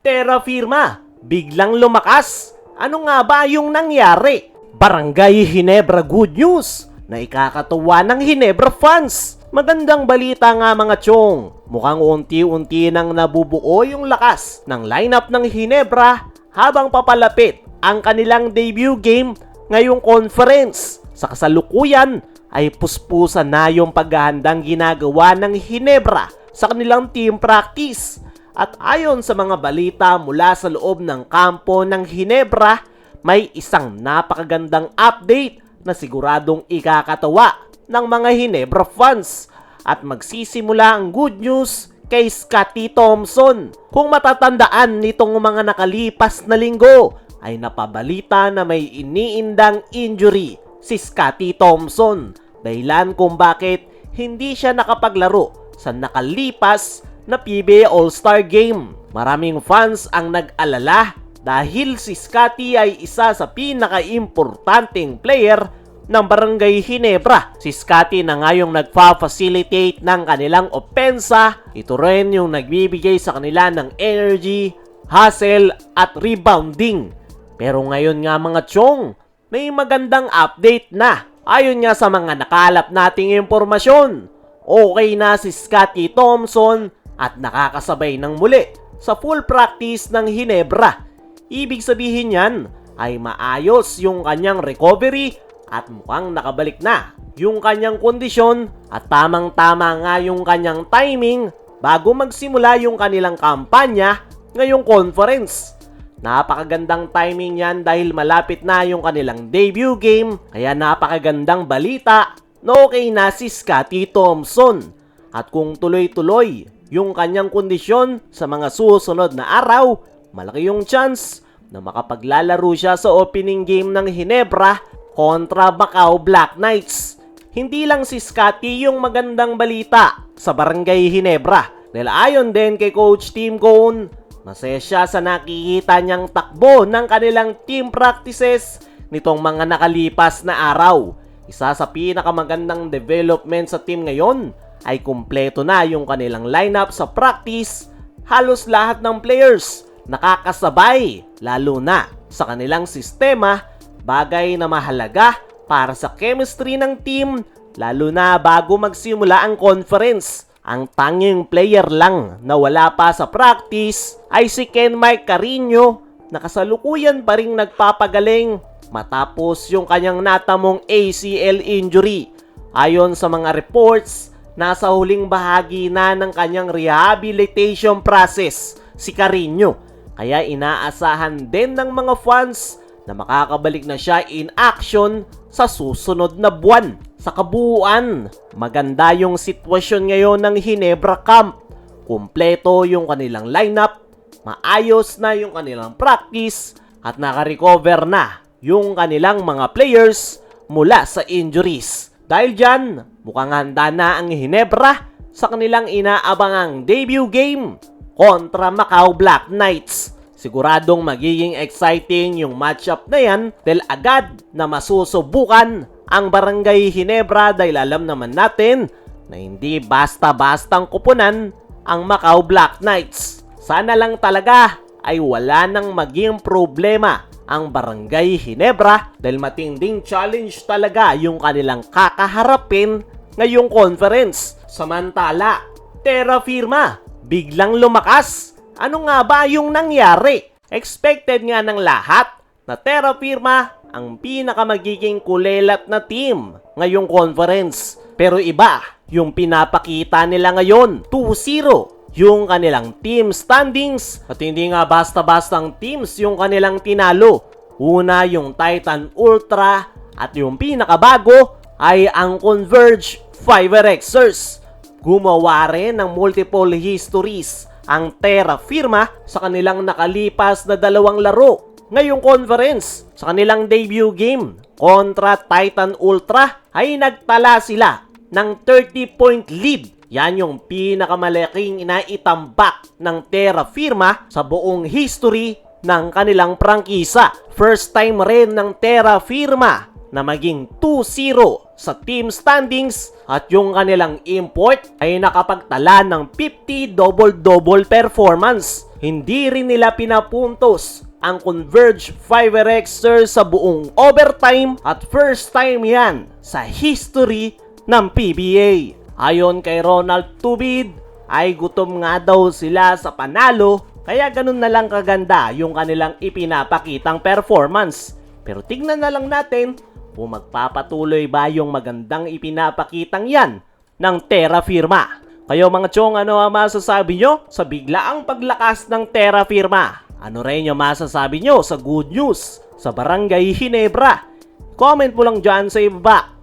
Terra Firma, biglang lumakas. Ano nga ba yung nangyari? Barangay Ginebra good news na ikakatuwa ng Ginebra fans. Magandang balita nga mga chong. Mukhang unti-unti nang nabubuo yung lakas ng lineup ng Ginebra habang papalapit ang kanilang debut game ngayong conference. Sa kasalukuyan ay puspusan na yung paghahandang ginagawa ng Ginebra sa kanilang team practice. At ayon sa mga balita mula sa loob ng kampo ng Ginebra, may isang napakagandang update na siguradong ikakatawa ng mga Ginebra fans. At magsisimula ang good news kay Scottie Thompson. Kung matatandaan nitong mga nakalipas na linggo, ay napabalita na may iniindang injury si Scottie Thompson. Dahilan kung bakit hindi siya nakapaglaro sa nakalipas na PBA All-Star Game. Maraming fans ang nag-alala dahil si Scottie ay isa sa pinaka-importanting player ng Barangay Ginebra. Si Scottie na nga yung nagfa-facilitate ng kanilang opensa. Ito rin yung nagbibigay sa kanila ng energy, hustle at rebounding. Pero ngayon nga mga chong, may magandang update na. Ayon nga sa mga nakalap nating impormasyon, okay na si Scottie Thompson at nakakasabay ng muli sa full practice ng Ginebra. Ibig sabihin yan ay maayos yung kanyang recovery at mukhang nakabalik na yung kanyang kondisyon at tamang-tama nga yung kanyang timing bago magsimula yung kanilang kampanya ngayong conference. Napakagandang timing yan dahil malapit na yung kanilang debut game, kaya napakagandang balita na okay na si Scottie Thompson. At kung tuloy-tuloy yung kanyang kondisyon sa mga susunod na araw, malaki yung chance na makapaglalaro siya sa opening game ng Ginebra kontra Macau Black Knights. Hindi lang si Scottie yung magandang balita sa Barangay Ginebra. Dahil ayon din kay Coach Tim Cone, masaya siya sa nakikita niyang takbo ng kanilang team practices nitong mga nakalipas na araw. Isa sa pinakamagandang development sa team ngayon ay kumpleto na yung kanilang lineup sa practice. Halos lahat ng players nakakasabay, lalo na sa kanilang sistema, bagay na mahalaga para sa chemistry ng team, lalo na bago magsimula ang conference. Ang tanging player lang na wala pa sa practice ay si Ken Mike Carino na kasalukuyan pa ring nagpapagaling matapos yung kanyang natamong ACL injury. Ayon sa mga reports, nasa huling bahagi na ng kanyang rehabilitation process si Carino. Kaya inaasahan din ng mga fans na makakabalik na siya in action sa susunod na buwan. Sa kabuuan, maganda yung sitwasyon ngayon ng Ginebra Camp. Kumpleto yung kanilang lineup, maayos na yung kanilang practice, at nakarecover na yung kanilang mga players mula sa injuries. Dahil dyan, mukhang handa na ang Ginebra sa kanilang inaabangang debut game kontra Macau Black Knights. Siguradong magiging exciting yung matchup na yan dahil agad na masusubukan ang Barangay Ginebra dahil alam naman natin na hindi basta-bastang kupunan ang Macau Black Knights. Sana lang talaga ay wala nang maging problema ang Barangay Ginebra dahil matinding challenge talaga yung kanilang kakaharapin ngayong conference. Samantala, Terra Firma, biglang lumakas. Ano nga ba yung nangyari? Expected nga ng lahat na Terra Firma ang pinakamagiging kulelat na team ngayong conference. Pero iba yung pinapakita nila ngayon, 2-0 yung kanilang team standings at hindi nga basta-bastang teams yung kanilang tinalo. Una yung Titan Ultra at yung pinakabago ay ang Converge Fiverexers. Gumawa rin ng multiple histories ang Terra Firma sa kanilang nakalipas na dalawang laro ngayong conference. Sa kanilang debut game kontra Titan Ultra ay nagtala sila ng 30-point lead. Yan yung pinakamalaking inaitambak ng Terra Firma sa buong history ng kanilang prangkisa. First time rin ng Terra Firma na maging 2-0 sa team standings at yung kanilang import ay nakapagtala ng 50 double-double performance. Hindi rin nila pinapuntos ang Converge Fiverr-Xers sa buong overtime at first time yan sa history ng PBA. Ayon kay Ronald Tubid, ay gutom nga daw sila sa panalo kaya ganun na lang kaganda yung kanilang ipinapakitang performance. Pero tignan na lang natin kung magpapatuloy ba yung magandang ipinapakitang yan ng Terra Firma. Kayo mga chong, ano ang masasabi nyo sa biglaang paglakas ng Terra Firma? Ano rin yung masasabi nyo sa good news sa Barangay Ginebra? Comment mo lang dyan sa ibaba.